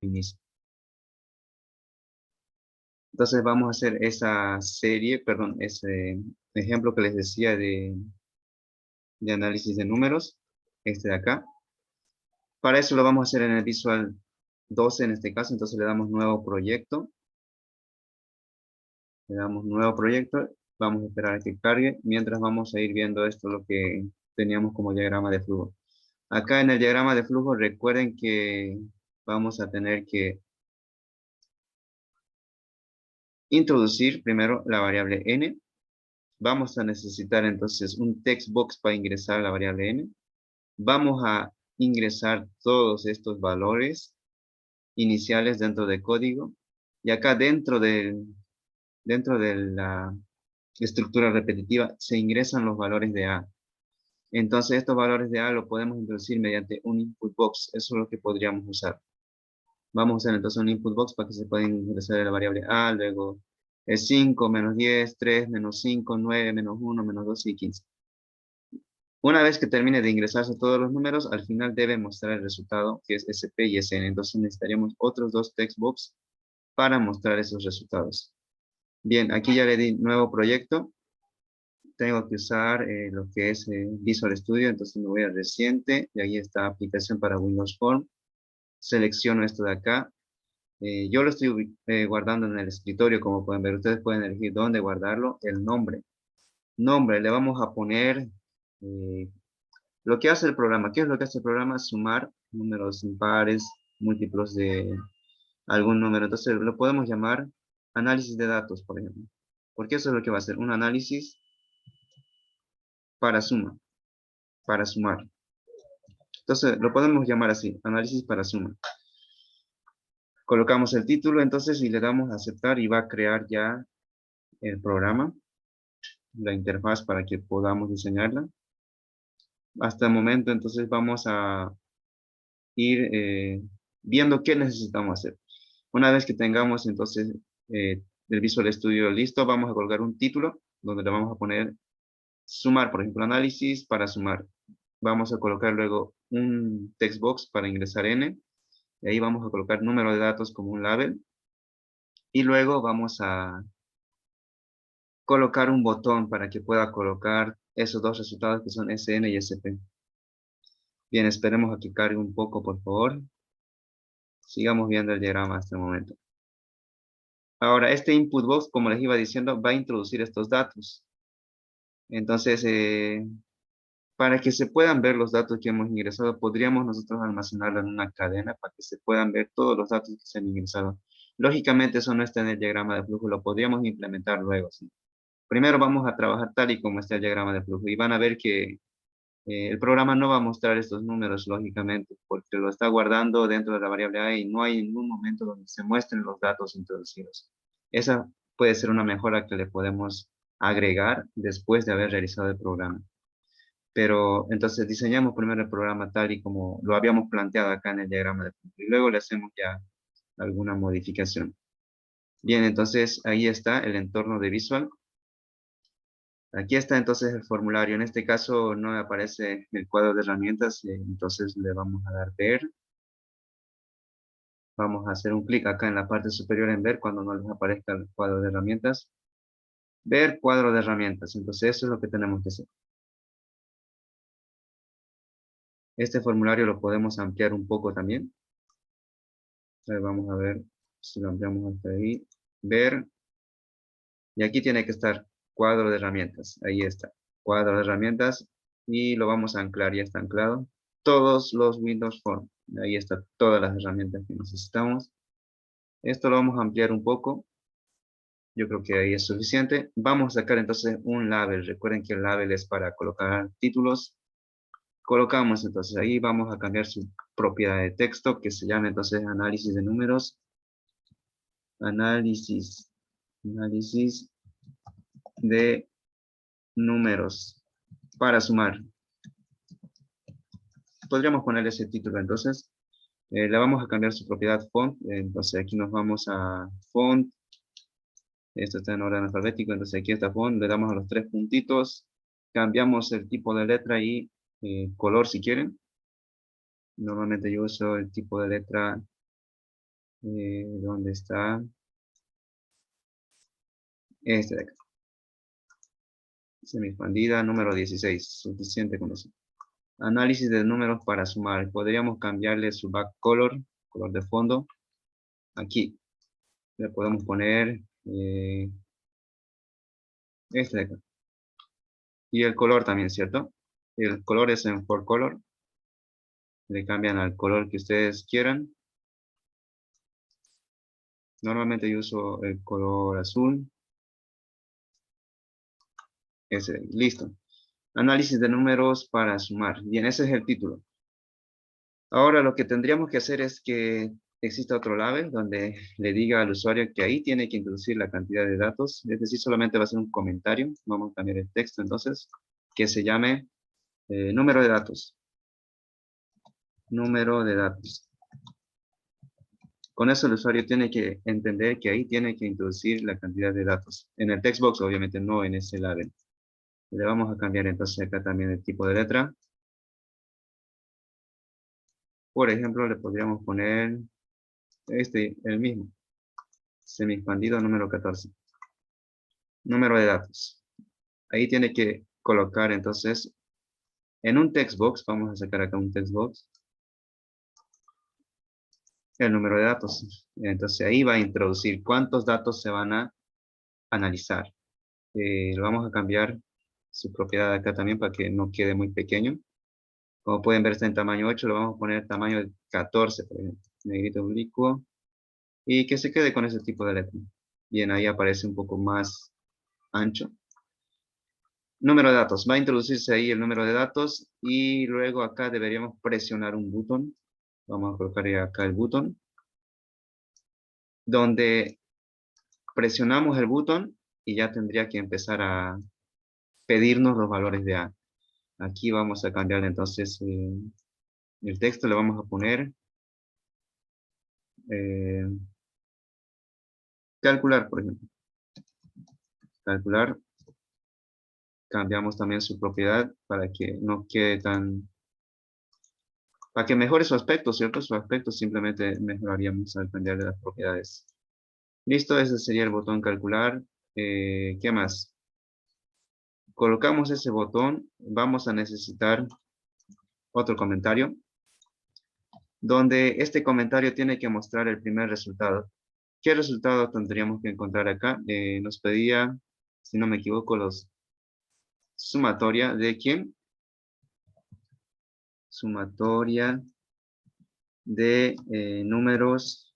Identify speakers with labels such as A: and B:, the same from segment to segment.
A: inicio. Entonces vamos a hacer esa serie, perdón, ese ejemplo que les decía de análisis de números, este de acá. Para eso lo vamos a hacer en el Visual 12 en este caso, entonces le damos nuevo proyecto. Le damos nuevo proyecto, vamos a esperar a que cargue, mientras vamos a ir viendo esto, lo que teníamos como diagrama de flujo. Acá en el diagrama de flujo recuerden que vamos a tener que introducir primero la variable n. Vamos a necesitar entonces un text box para ingresar la variable n. Vamos a ingresar todos estos valores iniciales dentro del código. Y acá dentro de la estructura repetitiva se ingresan los valores de A. Entonces estos valores de A lo podemos introducir mediante un input box. Eso es lo que podríamos usar. Vamos a usar entonces un input box para que se pueda ingresar la variable A, luego es 5, menos 10, 3, menos 5, 9, menos 1, menos 2 y 15. Una vez que termine de ingresarse todos los números, al final debe mostrar el resultado, que es SP y SN. Entonces necesitaríamos otros dos text box para mostrar esos resultados. Bien, aquí ya le di nuevo proyecto. Tengo que usar lo que es Visual Studio, entonces me voy a reciente, y ahí está aplicación para Windows Form. Selecciono esto de acá. Yo lo estoy guardando en el escritorio, como pueden ver. Ustedes pueden elegir dónde guardarlo. El nombre. Nombre, le vamos a poner lo que hace el programa. ¿Qué es lo que hace el programa? Sumar números impares, múltiplos de algún número. Entonces lo podemos llamar análisis de datos, por ejemplo. Porque eso es lo que va a hacer. Un análisis para suma. Para sumar. Entonces lo podemos llamar así. Análisis para suma. Colocamos el título entonces y le damos a aceptar y va a crear ya el programa, la interfaz para que podamos diseñarla. Hasta el momento entonces vamos a ir viendo qué necesitamos hacer. Una vez que tengamos entonces el Visual Studio listo, vamos a colocar un título donde le vamos a poner sumar, por ejemplo, análisis para sumar. Vamos a colocar luego un text box para ingresar n. Y ahí vamos a colocar número de datos como un label. Y luego vamos a colocar un botón para que pueda colocar esos dos resultados que son SN y SP. Bien, esperemos a que cargue un poco, por favor. Sigamos viendo el diagrama hasta el momento. Ahora, este input box, como les iba diciendo, va a introducir estos datos. Entonces, para que se puedan ver los datos que hemos ingresado, podríamos nosotros almacenarlo en una cadena para que se puedan ver todos los datos que se han ingresado. Lógicamente, eso no está en el diagrama de flujo, lo podríamos implementar luego, ¿sí? Primero vamos a trabajar tal y como está el diagrama de flujo y van a ver que el programa no va a mostrar estos números, lógicamente, porque lo está guardando dentro de la variable A y no hay ningún momento donde se muestren los datos introducidos. Esa puede ser una mejora que le podemos agregar después de haber realizado el programa. Pero entonces diseñamos primero el programa tal y como lo habíamos planteado acá en el diagrama de flujo y luego le hacemos ya alguna modificación. Bien, entonces ahí está el entorno de Visual. Aquí está entonces el formulario. En este caso no me aparece el cuadro de herramientas, entonces le vamos a dar ver. Vamos a hacer un clic acá en la parte superior en ver cuando no les aparezca el cuadro de herramientas. Ver cuadro de herramientas. Entonces eso es lo que tenemos que hacer. Este formulario lo podemos ampliar un poco también. Vamos a ver si lo ampliamos hasta ahí. Ver. Y aquí tiene que estar cuadro de herramientas. Ahí está. Cuadro de herramientas. Y lo vamos a anclar. Ya está anclado. Todos los Windows Form. Ahí están todas las herramientas que necesitamos. Esto lo vamos a ampliar un poco. Yo creo que ahí es suficiente. Vamos a sacar entonces un label. Recuerden que el label es para colocar títulos. Colocamos entonces ahí. Vamos a cambiar su propiedad de texto que se llama entonces análisis de números. Análisis de números para sumar. Podríamos poner ese título entonces. Le vamos a cambiar su propiedad font. Entonces aquí nos vamos a font. Esto está en orden alfabético. Entonces aquí está font. Le damos a los tres puntitos. Cambiamos el tipo de letra y color si quieren. Normalmente yo uso el tipo de letra ¿Dónde está? Este de acá. Semi-expandida, número 16. Suficiente con eso. Análisis de números para sumar. Podríamos cambiarle su backcolor, color de fondo. Aquí. Le podemos poner este de acá. Y el color también, ¿cierto? El color es en for color. Le cambian al color que ustedes quieran. Normalmente yo uso el color azul. Ese, listo. Análisis de números para sumar. Bien, ese es el título. Ahora lo que tendríamos que hacer es que exista otro label donde le diga al usuario que ahí tiene que introducir la cantidad de datos. Es decir, solamente va a ser un comentario. Vamos a cambiar el texto entonces, que se llame número de datos. Número de datos. Con eso el usuario tiene que entender que ahí tiene que introducir la cantidad de datos. En el text box, obviamente no en ese label. Le vamos a cambiar entonces acá también el tipo de letra. Por ejemplo, le podríamos poner el mismo. Semi-expandido número 14. Número de datos. Ahí tiene que colocar entonces en un text box, vamos a sacar acá un text box, el número de datos. Entonces ahí va a introducir cuántos datos se van a analizar. Lo vamos a cambiar su propiedad acá también para que no quede muy pequeño. Como pueden ver está en tamaño 8, lo vamos a poner tamaño 14, por ejemplo. Negrito oblicuo. Y que se quede con ese tipo de letra. Bien, ahí aparece un poco más ancho. Número de datos. Va a introducirse ahí el número de datos y luego acá deberíamos presionar un botón. Vamos a colocar acá el botón. Donde presionamos el botón y ya tendría que empezar a pedirnos los valores de A. Aquí vamos a cambiar entonces el texto. Le vamos a poner eh, calcular, por ejemplo. Calcular. Cambiamos también su propiedad para que no quede tan... Para que mejore su aspecto, ¿cierto? Su aspecto simplemente mejoraríamos al cambiar de las propiedades. Listo, ese sería el botón calcular. ¿Qué más? Colocamos ese botón. Vamos a necesitar otro comentario. Donde este comentario tiene que mostrar el primer resultado. ¿Qué resultado tendríamos que encontrar acá? Nos pedía, si no me equivoco, los sumatoria de quién? Sumatoria de números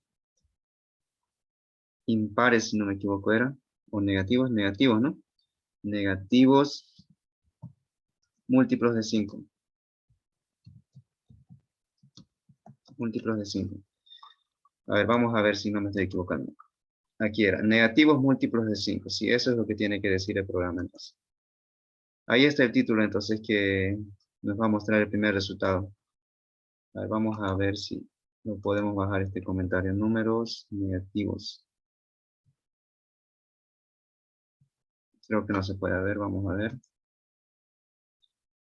A: impares, si no me equivoco era, o negativos, negativos, ¿no? Negativos múltiplos de 5. Múltiplos de 5. A ver, vamos a ver si no me estoy equivocando. Aquí era, negativos múltiplos de 5. Sí, eso es lo que tiene que decir el programa entonces. Ahí está el título entonces que nos va a mostrar el primer resultado. A ver, vamos a ver si lo podemos bajar este comentario. Números negativos. Creo que no se puede ver, vamos a ver.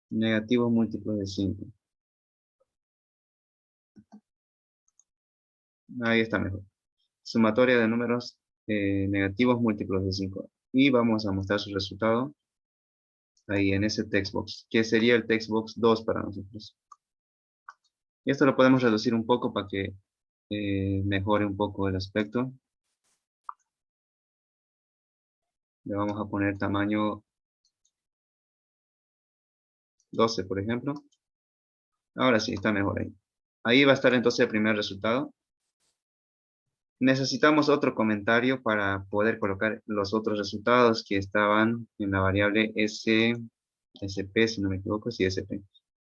A: Negativos múltiplos de 5. Ahí está mejor. Sumatoria de números negativos múltiplos de 5. Y vamos a mostrar su resultado ahí en ese textbox, que sería el textbox 2 para nosotros. Y esto lo podemos reducir un poco para que mejore un poco el aspecto. Le vamos a poner tamaño 12, por ejemplo. Ahora sí, está mejor ahí. Ahí va a estar entonces el primer resultado. Necesitamos otro comentario para poder colocar los otros resultados que estaban en la variable SP, si no me equivoco, sí, SP.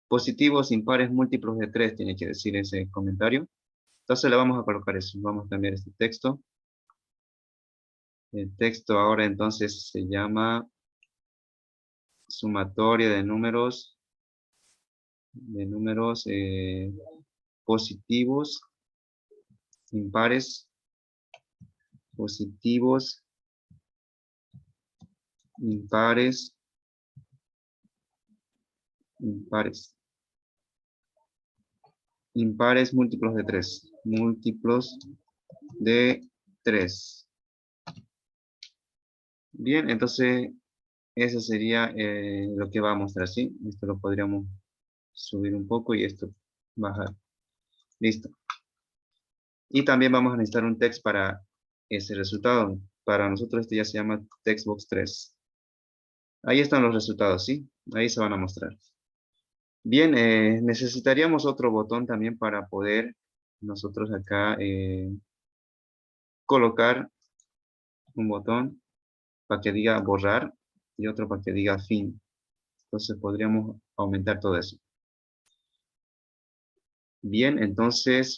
A: Positivos, impares, múltiplos de 3 tiene que decir ese comentario. Entonces le vamos a colocar eso. Vamos a cambiar este texto. El texto ahora entonces se llama sumatoria de números positivos, impares, positivos, impares, impares. Impares múltiplos de 3. Múltiplos de 3. Bien, entonces eso sería lo que va a mostrar, ¿sí? Esto lo podríamos subir un poco y esto bajar. Listo. Y también vamos a necesitar un text para ese resultado. Para nosotros este ya se llama textbox 3. Ahí están los resultados, ¿sí? Ahí se van a mostrar. Bien, necesitaríamos otro botón también para poder nosotros acá colocar un botón para que diga borrar y otro para que diga fin. Entonces podríamos aumentar todo eso. Bien, entonces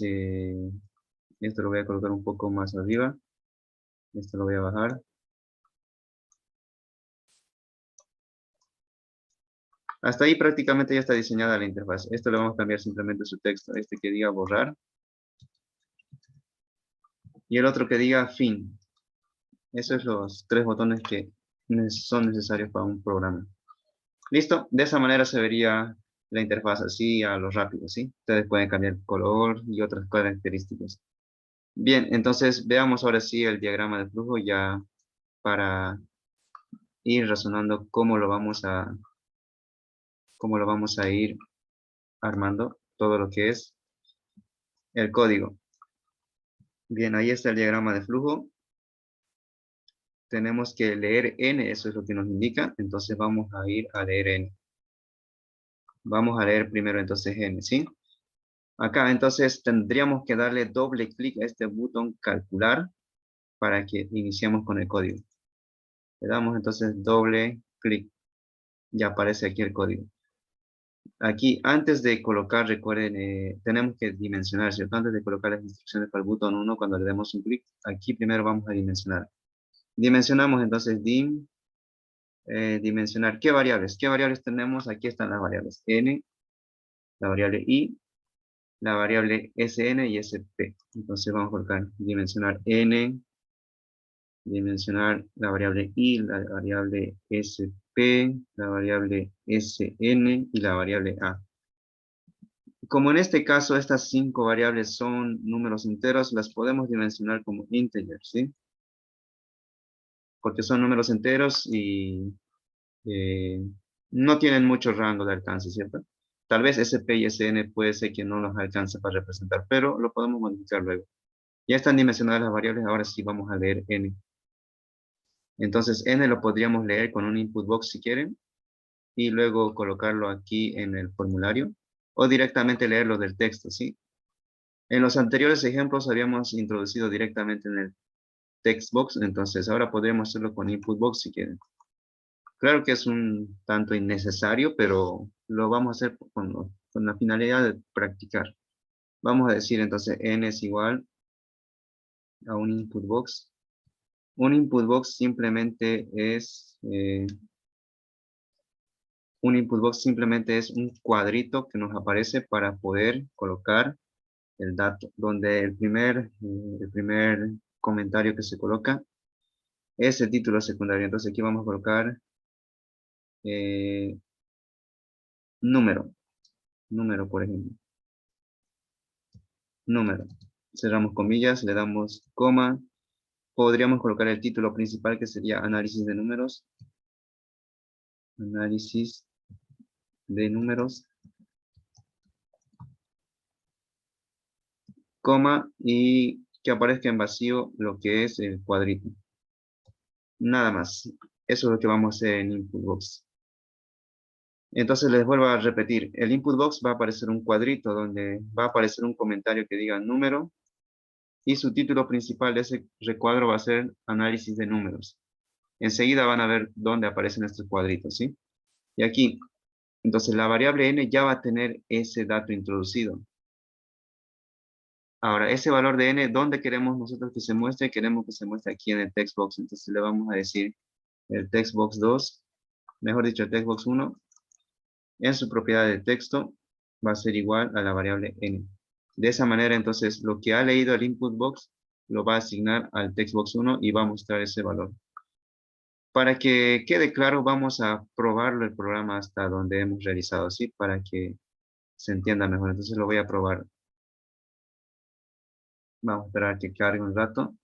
A: esto lo voy a colocar un poco más arriba. Esto lo voy a bajar. Hasta ahí prácticamente ya está diseñada la interfaz. Esto le vamos a cambiar simplemente su texto. Este que diga borrar. Y el otro que diga fin. Esos son los 3 botones que son necesarios para un programa. Listo. De esa manera se vería la interfaz así a lo rápido, ¿sí? Ustedes pueden cambiar el color y otras características. Bien, entonces veamos ahora sí el diagrama de flujo ya para ir razonando cómo lo vamos a ir armando todo lo que es el código. Bien, ahí está el diagrama de flujo. Tenemos que leer n, eso es lo que nos indica. Entonces vamos a ir a leer n. Vamos a leer primero entonces n, ¿sí? Acá entonces tendríamos que darle doble clic a este botón calcular para que iniciemos con el código. Le damos entonces doble clic. Ya aparece aquí el código. Aquí, antes de colocar, recuerden, tenemos que dimensionar, ¿cierto? Antes de colocar las instrucciones para el botón 1, cuando le demos un clic, aquí primero vamos a dimensionar. Dimensionamos entonces dimensionar. ¿Qué variables? ¿Qué variables tenemos? Aquí están las variables n, la variable i, la variable sn y sp. Entonces vamos a colocar dimensionar n, dimensionar la variable i, la variable sp, la variable sn y la variable a. Como en este caso estas 5 variables son números enteros, las podemos dimensionar como integers, ¿sí? Porque son números enteros y eh, no tienen mucho rango de alcance, ¿cierto? Tal vez SP y SN puede ser que no nos alcance para representar, pero lo podemos modificar luego. Ya están dimensionadas las variables, ahora sí vamos a leer N. Entonces N lo podríamos leer con un input box si quieren, y luego colocarlo aquí en el formulario, o directamente leerlo del texto, ¿sí? En los anteriores ejemplos habíamos introducido directamente en el text box, entonces ahora podríamos hacerlo con input box si quieren. Claro que es un tanto innecesario, pero lo vamos a hacer con la finalidad de practicar. Vamos a decir entonces n es igual a un input box. Un input box simplemente es un cuadrito que nos aparece para poder colocar el dato, donde el primer comentario que se coloca es el título secundario. Entonces aquí vamos a colocar eh, número, número por ejemplo, número. Cerramos comillas, le damos coma. Podríamos colocar el título principal que sería análisis de números. Análisis de números. Coma y que aparezca en vacío lo que es el cuadrito. Nada más. Eso es lo que vamos a hacer en input box. Entonces les vuelvo a repetir. El input box va a aparecer un cuadrito donde va a aparecer un comentario que diga número y su título principal de ese recuadro va a ser análisis de números. Enseguida van a ver dónde aparecen estos cuadritos, ¿sí? Y aquí, entonces la variable n ya va a tener ese dato introducido. Ahora, ese valor de n, ¿dónde queremos nosotros que se muestre? Queremos que se muestre aquí en el text box. Entonces le vamos a decir el text box 2, mejor dicho, el text box 1, en su propiedad de texto va a ser igual a la variable n. De esa manera, entonces, lo que ha leído el input box lo va a asignar al text box 1 y va a mostrar ese valor. Para que quede claro, vamos a probarlo el programa hasta donde hemos realizado, ¿sí? Para que se entienda mejor. Entonces lo voy a probar. Vamos a esperar que cargue un rato.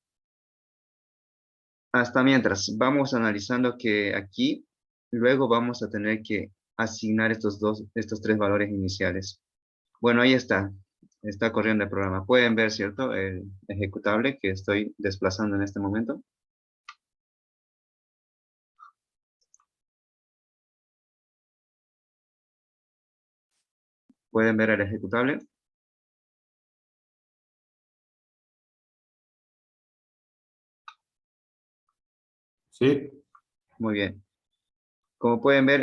A: Hasta mientras, vamos analizando que aquí, luego vamos a tener que asignar estos tres valores iniciales. Bueno, ahí está. Está corriendo el programa. Pueden ver, ¿cierto? El ejecutable que estoy desplazando en este momento. Pueden ver el ejecutable.
B: Sí.
A: Muy bien. Como pueden ver,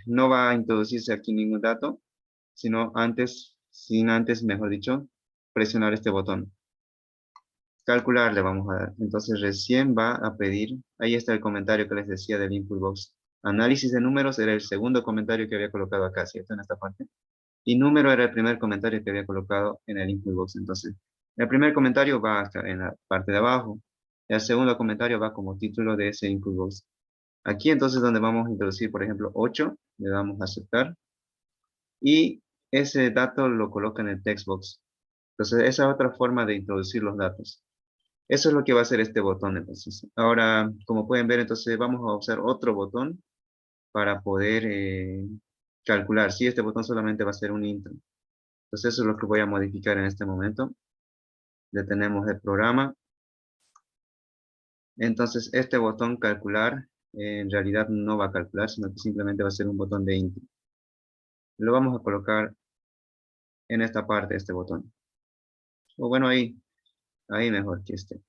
A: no va a introducirse aquí ningún dato, sino sin antes, mejor dicho, presionar este botón. Calcular le vamos a dar. Entonces recién va a pedir, ahí está el comentario que les decía del input box. Análisis de números era el segundo comentario que había colocado acá, ¿cierto? En esta parte. Y número era el primer comentario que había colocado en el input box. Entonces, el primer comentario va acá en la parte de abajo. Y el segundo comentario va como título de ese input box. Aquí entonces donde vamos a introducir, por ejemplo, 8, le damos a aceptar. Y ese dato lo coloca en el text box. Entonces, esa es otra forma de introducir los datos. Eso es lo que va a hacer este botón, entonces. Ahora, como pueden ver, entonces vamos a usar otro botón para poder calcular. Si este botón solamente va a ser un intro. Entonces eso es lo que voy a modificar en este momento. Detenemos el programa. Entonces este botón calcular en realidad no va a calcular, sino que simplemente va a ser un botón de intro. Lo vamos a colocar en esta parte, este botón. O bueno, ahí mejor que este.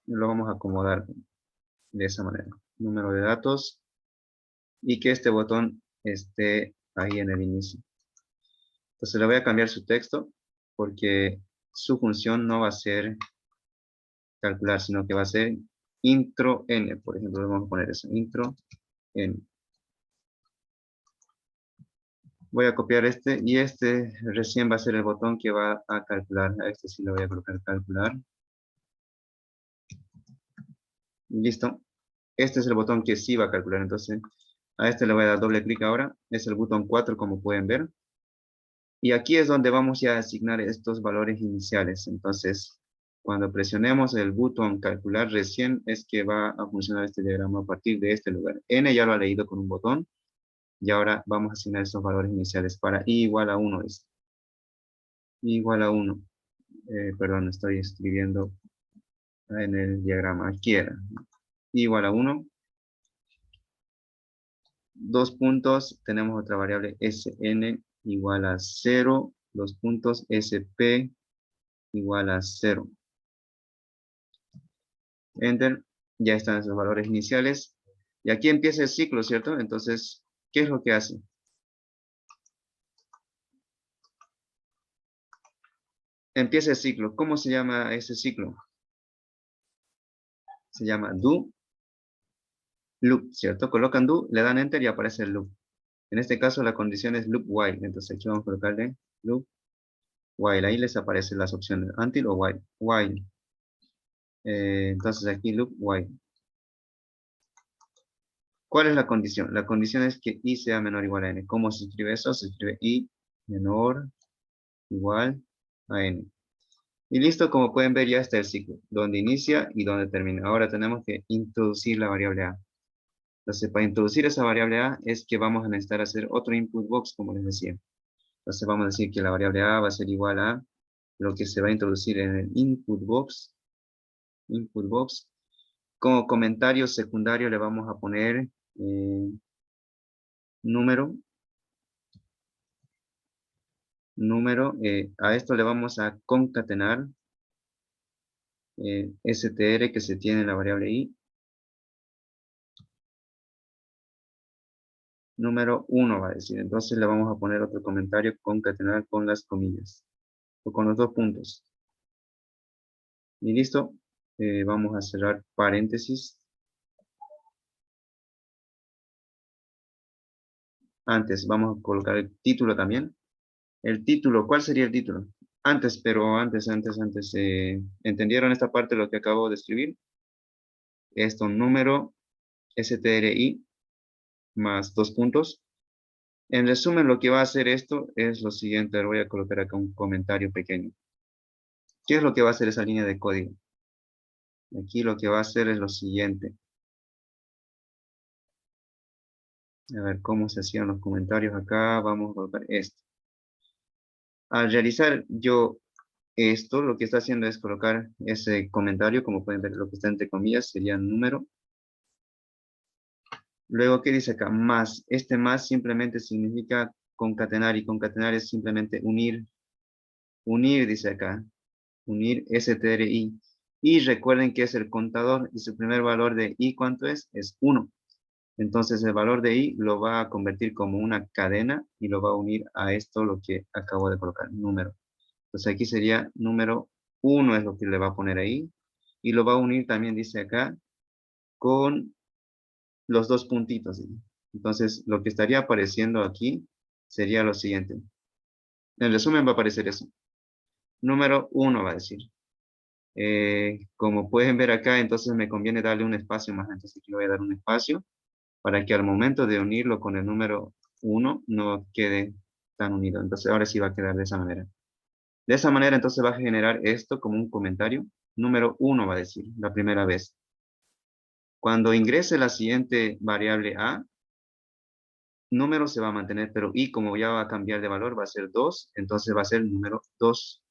A: Lo vamos a acomodar de esa manera. Número de datos y que este botón esté ahí en el inicio. Entonces le voy a cambiar su texto porque su función no va a ser calcular, sino que va a ser intro n. Por ejemplo, le vamos a poner eso, intro n. Voy a copiar este y este recién va a ser el botón que va a calcular. A este sí le voy a colocar calcular. Y listo. Este es el botón que sí va a calcular. Entonces a este le voy a dar doble clic ahora. Es el botón 4 como pueden ver. Y aquí es donde vamos ya a asignar estos valores iniciales. Entonces, cuando presionemos el botón calcular, recién es que va a funcionar este diagrama a partir de este lugar. N ya lo ha leído con un botón. Y ahora vamos a asignar esos valores iniciales para i igual a 1. I igual a 1. Perdón, estoy escribiendo en el diagrama. Aquí era. I igual a 1. Dos puntos. Tenemos otra variable Sn igual a 0. Dos puntos. Sp igual a 0. Enter, ya están esos valores iniciales. Y aquí empieza el ciclo, ¿cierto? Entonces, ¿qué es lo que hace? Empieza el ciclo. ¿Cómo se llama ese ciclo? Se llama do loop, ¿cierto? Colocan do, le dan enter y aparece el loop. En este caso la condición es loop while. Entonces aquí vamos a colocarle loop while. Ahí les aparecen las opciones until o while. While. Entonces aquí loop while. ¿Cuál es la condición? La condición es que i sea menor o igual a n. ¿Cómo se escribe eso? Se escribe i menor igual a n. Y listo, como pueden ver ya está el ciclo, donde inicia y donde termina. Ahora tenemos que introducir la variable a. Entonces, para introducir esa variable a es que vamos a necesitar hacer otro input box, como les decía. Entonces vamos a decir que la variable a va a ser igual a lo que se va a introducir en el input box. Input box. Como comentario secundario le vamos a poner número. Número. A esto le vamos a concatenar str que se tiene en la variable i. Número 1 va a decir. Entonces le vamos a poner otro comentario concatenar con las comillas. O con los dos puntos. Y listo. Vamos a cerrar paréntesis. Antes vamos a colocar el título también. El título, ¿cuál sería el título? Antes, pero antes. ¿Entendieron esta parte de lo que acabo de escribir? Esto, número stri más dos puntos. En resumen, lo que va a hacer esto es lo siguiente. Le voy a colocar acá un comentario pequeño. ¿Qué es lo que va a hacer esa línea de código? Aquí lo que va a hacer es lo siguiente. A ver cómo se hacían los comentarios acá. Vamos a colocar esto. Al realizar yo esto, lo que está haciendo es colocar ese comentario, como pueden ver, lo que está entre comillas sería número. Luego, ¿qué dice acá? Más. Este más simplemente significa concatenar, y concatenar es simplemente unir. Unir, dice acá. Unir stri. Y recuerden que es el contador, y su primer valor de i, ¿cuánto es? Es 1. Entonces el valor de i lo va a convertir como una cadena y lo va a unir a esto, lo que acabo de colocar, número. Entonces aquí sería número 1 es lo que le va a poner ahí. Y lo va a unir también, dice acá, con los dos puntitos, ¿sí? Entonces lo que estaría apareciendo aquí sería lo siguiente. En resumen va a aparecer eso. Número 1 va a decir. Como pueden ver acá, entonces me conviene darle un espacio más. Entonces aquí le voy a dar un espacio para que al momento de unirlo con el número 1 no quede tan unido. Entonces ahora sí va a quedar de esa manera. De esa manera entonces va a generar esto como un comentario. Número 1 va a decir la primera vez. Cuando ingrese la siguiente variable a, número se va a mantener, pero i como ya va a cambiar de valor va a ser 2, entonces va a ser número 2.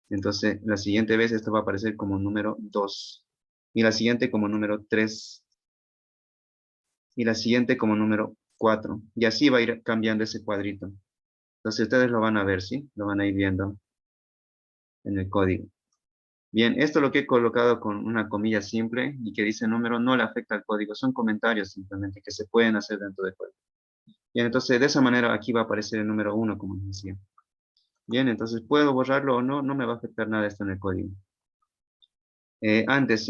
A: Entonces la siguiente vez esto va a aparecer como número 2. Y la siguiente como número 3. Y la siguiente como número 4. Y así va a ir cambiando ese cuadrito. Entonces ustedes lo van a ver, ¿sí? Lo van a ir viendo en el código. Bien, esto lo que he colocado con una comilla simple y que dice número no le afecta al código. Son comentarios simplemente que se pueden hacer dentro del código. Bien, entonces de esa manera aquí va a aparecer el número 1, como les decía. Bien, entonces puedo borrarlo o no, no me va a afectar nada esto en el código. Antes,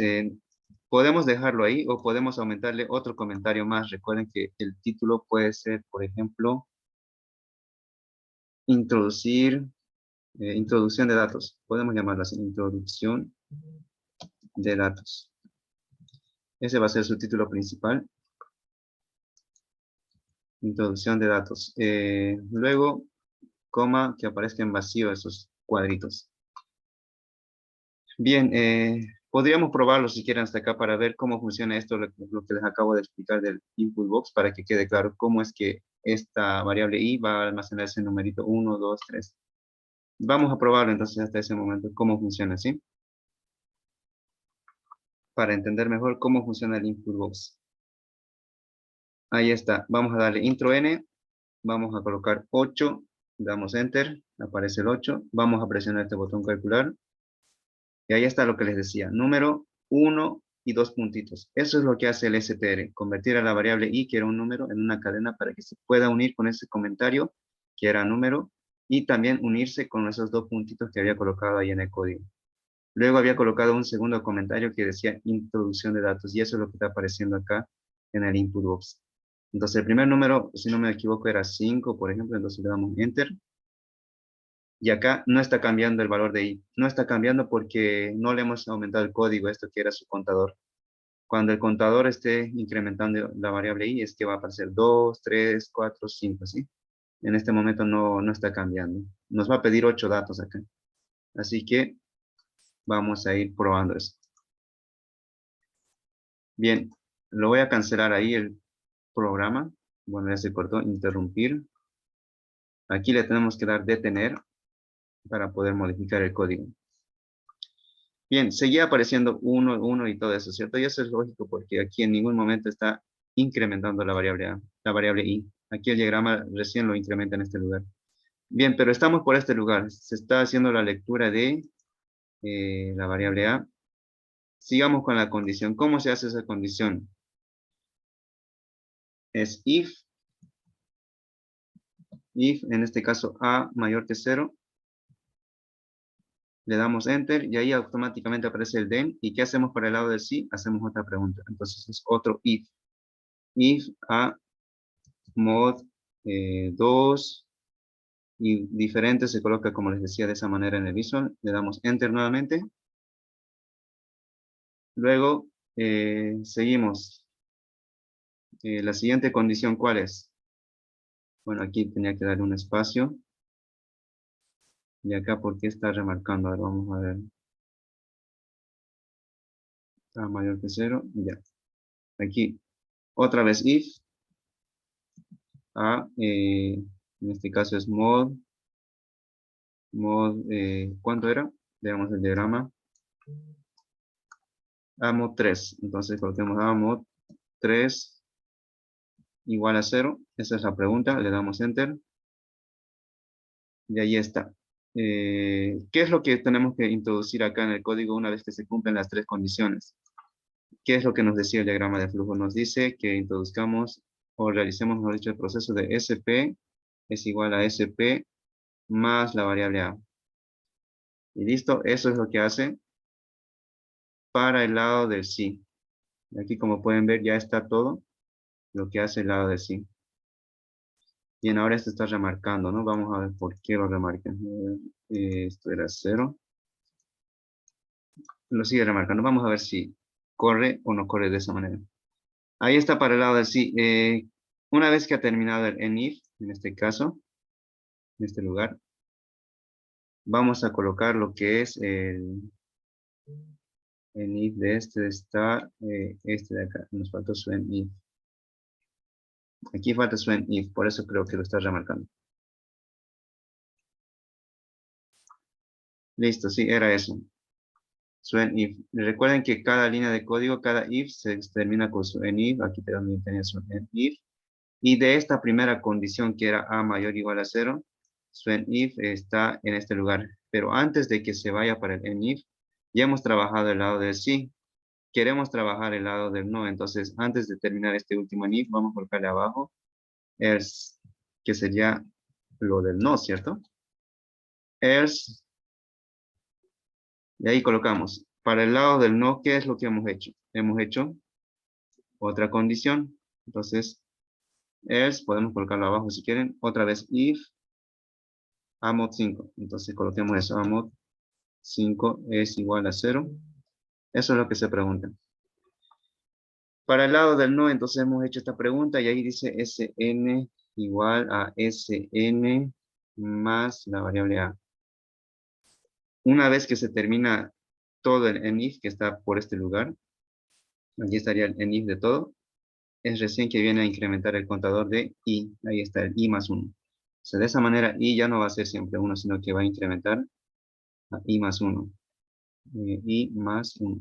A: podemos dejarlo ahí o podemos aumentarle otro comentario más. Recuerden que el título puede ser, por ejemplo, introducción de datos. Podemos llamarlo así, introducción de datos. Ese va a ser su título principal. Introducción de datos. Luego, coma, que aparezca en vacío esos cuadritos. Bien, podríamos probarlo si quieren hasta acá para ver cómo funciona esto, lo que les acabo de explicar del input box, para que quede claro cómo es que esta variable i va a almacenar ese numerito 1, 2, 3. Vamos a probarlo entonces hasta ese momento, cómo funciona, ¿sí? Para entender mejor cómo funciona el input box. Ahí está, vamos a darle intro n, vamos a colocar 8, damos enter, aparece el 8, vamos a presionar este botón calcular, y ahí está lo que les decía, número 1 y 2 puntitos. Eso es lo que hace el str, convertir a la variable i, que era un número, en una cadena para que se pueda unir con ese comentario, que era número, y también unirse con esos 2 puntitos que había colocado ahí en el código. Luego había colocado un segundo comentario que decía introducción de datos, y eso es lo que está apareciendo acá en el input box. Entonces el primer número, si no me equivoco, era 5, por ejemplo, entonces le damos enter. Y acá no está cambiando el valor de i. No está cambiando porque no le hemos aumentado el código, esto que era su contador. Cuando el contador esté incrementando la variable i, es que va a aparecer 2, 3, 4, 5, ¿sí? En este momento no está cambiando. Nos va a pedir 8 datos acá. Así que vamos a ir probando eso. Bien, lo voy a cancelar ahí el programa. Bueno, ya se cortó, interrumpir. Aquí le tenemos que dar detener para poder modificar el código. Bien, seguía apareciendo 1, 1 y todo eso, ¿cierto? Y eso es lógico porque aquí en ningún momento está incrementando la variable a, la variable i. Aquí el diagrama recién lo incrementa en este lugar. Bien, pero estamos por este lugar. Se está haciendo la lectura de la variable a. Sigamos con la condición. ¿Cómo se hace esa condición? Es if en este caso a mayor que 0. Le damos enter y ahí automáticamente aparece el then. ¿Y qué hacemos para el lado de sí? Hacemos otra pregunta. Entonces es otro if. If a mod 2 y diferente se coloca, como les decía, de esa manera en el visual. Le damos enter nuevamente. Luego seguimos. La siguiente condición, ¿cuál es? Bueno, aquí tenía que darle un espacio. Y acá, ¿por qué está remarcando? Ahora vamos a ver. A mayor que 0. Ya. Aquí, otra vez if. En este caso es ¿cuánto era? Veamos el diagrama. A mod 3. Entonces coloquemos a mod 3 igual a 0. Esa es la pregunta. Le damos enter. Y ahí está. ¿Qué es lo que tenemos que introducir acá en el código una vez que se cumplen las tres condiciones? ¿Qué es lo que nos decía el diagrama de flujo? Nos dice que introduzcamos o realicemos, mejor dicho, el proceso de SP es igual a SP más la variable A. Y listo, eso es lo que hace para el lado del sí. Aquí, como pueden ver, ya está todo lo que hace el lado del sí. Bien, ahora esto está remarcando, ¿no? Vamos a ver por qué lo remarca. Esto era 0. Lo sigue remarcando. Vamos a ver si corre o no corre de esa manera. Ahí está para el lado del sí. Una vez que ha terminado el enif, en este caso, en este lugar, vamos a colocar lo que es el if de este está, este de acá. Nos faltó su if. Aquí falta su if, por eso creo que lo está remarcando. Listo, sí, era eso. Su if. Recuerden que cada línea de código, cada if se termina con su if. Aquí también tenía su if. Y de esta primera condición que era a mayor o igual a 0, su if está en este lugar. Pero antes de que se vaya para el if, ya hemos trabajado el lado del sí. Queremos trabajar el lado del no. Entonces, antes de terminar este último if, vamos a colocarle abajo else, que sería lo del no, ¿cierto? Else, y ahí colocamos. Para el lado del no, ¿qué es lo que hemos hecho? Hemos hecho otra condición. Entonces, else, podemos colocarlo abajo si quieren. Otra vez if, a mod 5. Entonces, coloquemos eso, a mod 5 es igual a 0. Eso es lo que se pregunta. Para el lado del no, entonces hemos hecho esta pregunta y ahí dice Sn igual a Sn más la variable A. Una vez que se termina todo el enif que está por este lugar, aquí estaría el enif de todo, es recién que viene a incrementar el contador de i, ahí está el i más 1. O sea, de esa manera i ya no va a ser siempre 1, sino que va a incrementar a i más 1. I más 1.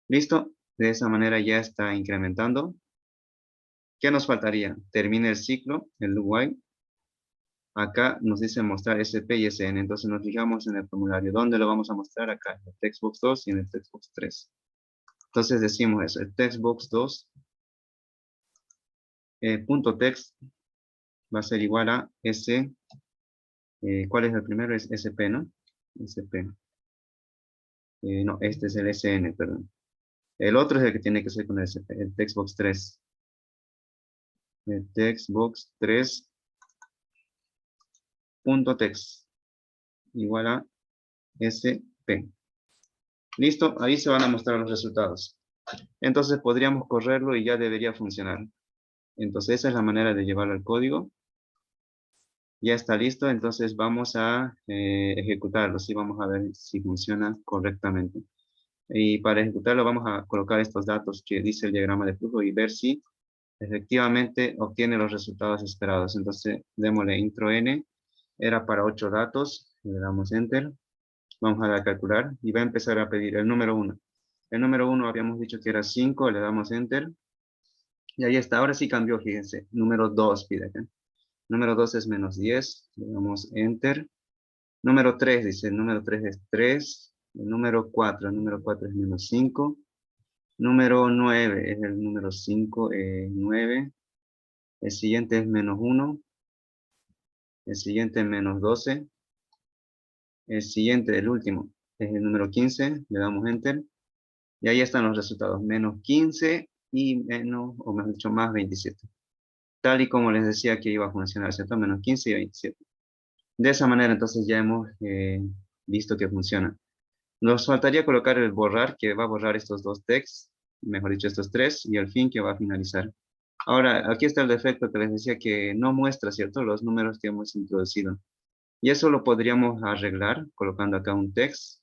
A: ¿Listo? De esa manera ya está incrementando. ¿Qué nos faltaría? Termina el ciclo, el loop while. Acá nos dice mostrar SP y SN, entonces nos fijamos en el formulario. ¿Dónde lo vamos a mostrar? Acá, en el textbox 2 y en el textbox 3. Entonces decimos eso, el textbox 2, punto text va a ser igual a S, ¿cuál es el primero? Es SP, ¿no? SP. No, este es el SN, perdón. El otro es el que tiene que ser con el SP, el textbox 3. El textbox 3 punto text igual a SP. Listo, ahí se van a mostrar los resultados. Entonces podríamos correrlo y ya debería funcionar. Entonces esa es la manera de llevarlo al código. Ya está listo, entonces vamos a ejecutarlo. Sí, vamos a ver si funciona correctamente. Y para ejecutarlo vamos a colocar estos datos que dice el diagrama de flujo y ver si efectivamente obtiene los resultados esperados. Entonces démosle intro n, era para 8 datos, le damos enter. Vamos a dar a calcular y va a empezar a pedir el número 1. El número 1 habíamos dicho que era 5, le damos enter. Y ahí está, ahora sí cambió, fíjense. Número 2 pide acá. Número 2 es menos 10, le damos enter. Número 3 dice, el número 3 es 3. El número 4 es menos 5. Número 9 es el número 5, 9. El siguiente es menos 1. El siguiente es menos 12. El siguiente, el último, es el número 15. Le damos enter. Y ahí están los resultados. Menos 15 y menos, o mejor dicho, más 27. Tal y como les decía que iba a funcionar, ¿cierto? Menos 15 y 27. De esa manera, entonces, ya hemos visto que funciona. Nos faltaría colocar el borrar, que va a borrar estos dos texts, mejor dicho, estos tres, y el fin que va a finalizar. Ahora, aquí está el defecto que les decía que no muestra, ¿cierto? Los números que hemos introducido. Y eso lo podríamos arreglar colocando acá un text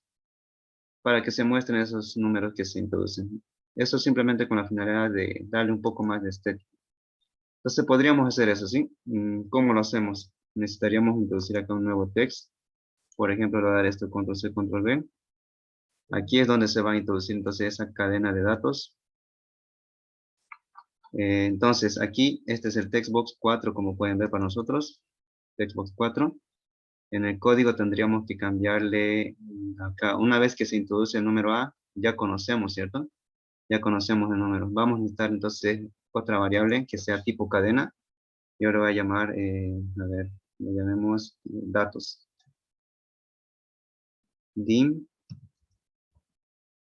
A: para que se muestren esos números que se introducen. Eso simplemente con la finalidad de darle un poco más de estética. Entonces podríamos hacer eso, ¿sí? ¿Cómo lo hacemos? Necesitaríamos introducir acá un nuevo text. Por ejemplo, le voy a dar esto, control C, control V. Aquí es donde se va a introducir entonces esa cadena de datos. Entonces aquí, este es el textbox 4, como pueden ver para nosotros. Textbox 4. En el código tendríamos que cambiarle acá. Una vez que se introduce el número A, ya conocemos, ¿cierto? Ya conocemos el número. Vamos a necesitar entonces otra variable que sea tipo cadena. Yo le voy a llamar, a ver, lo llamemos datos. Dim.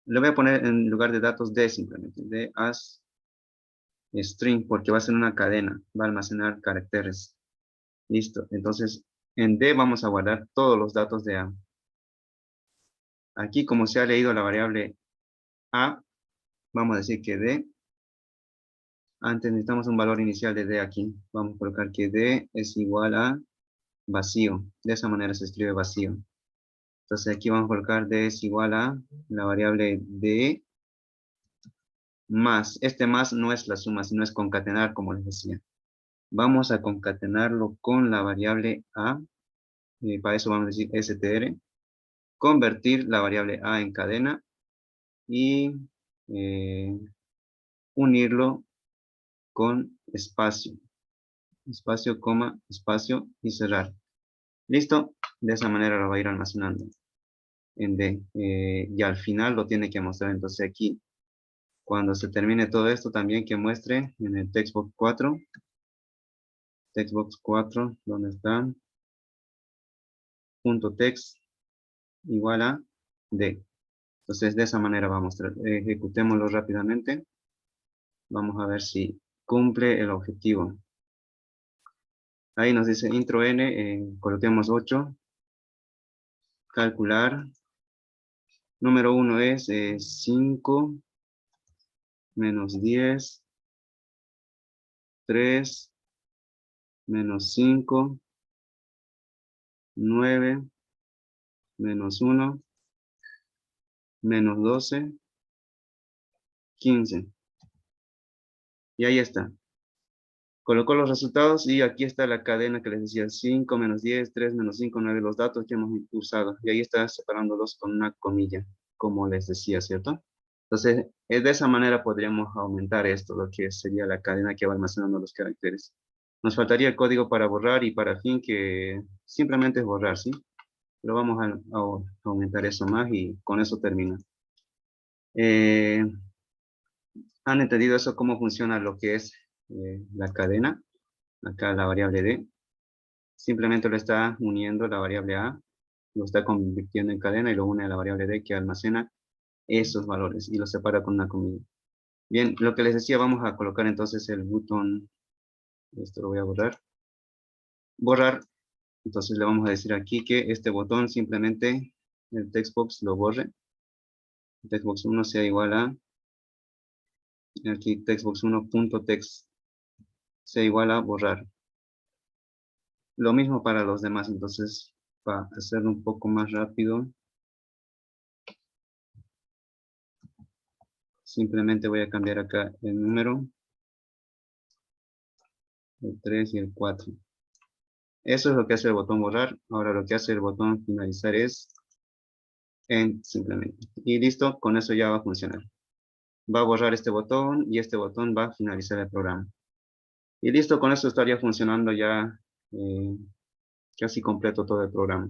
A: Le voy a poner en lugar de datos D simplemente. D as string, porque va a ser una cadena. Va a almacenar caracteres. Listo. Entonces, en D vamos a guardar todos los datos de A. Aquí, como se ha leído la variable A, vamos a decir que D, antes necesitamos un valor inicial de D aquí. Vamos a colocar que D es igual a vacío. De esa manera se escribe vacío. Entonces aquí vamos a colocar D es igual a la variable D más. Este más no es la suma, sino es concatenar, como les decía. Vamos a concatenarlo con la variable A. Para eso vamos a decir str. Convertir la variable A en cadena y unirlo con espacio. Espacio, coma, espacio y cerrar. ¿Listo? De esa manera lo va a ir almacenando en D. Y al final lo tiene que mostrar entonces aquí. Cuando se termine todo esto también que muestre en el textbox 4. Textbox 4, ¿dónde está? Punto text igual a D. Entonces de esa manera va a mostrar. Ejecutémoslo rápidamente. Vamos a ver si cumple el objetivo. Ahí nos dice intro n, coloquemos 8. Calcular. Número 1 es 5 menos 10, 3, menos 5, 9, menos 1, menos 12, 15. Y ahí está. Colocó los resultados y aquí está la cadena que les decía, 5 menos 10, 3 menos 5, 9, los datos que hemos usado. Y ahí está separándolos con una comilla, como les decía, ¿cierto? Entonces, de esa manera podríamos aumentar esto, lo que sería la cadena que va almacenando los caracteres. Nos faltaría el código para borrar y para fin, que simplemente es borrar, ¿sí? Pero vamos a aumentar eso más y con eso termina. ¿Han entendido eso, cómo funciona lo que es la cadena? Acá la variable D. Simplemente lo está uniendo la variable A, lo está convirtiendo en cadena y lo une a la variable D que almacena esos valores y lo separa con una comilla. Bien, lo que les decía, vamos a colocar entonces el botón, esto lo voy a borrar. Borrar, entonces le vamos a decir aquí que este botón simplemente el textbox lo borre. Textbox 1 sea igual a, aquí textbox 1.text sea igual a borrar. Lo mismo para los demás, entonces para hacerlo un poco más rápido, simplemente voy a cambiar acá el número, el 3 y el 4. Eso es lo que hace el botón borrar. Ahora lo que hace el botón finalizar es end simplemente. Y listo, con eso ya va a funcionar. Va a borrar este botón y este botón va a finalizar el programa. Y listo, con eso estaría funcionando ya casi completo todo el programa.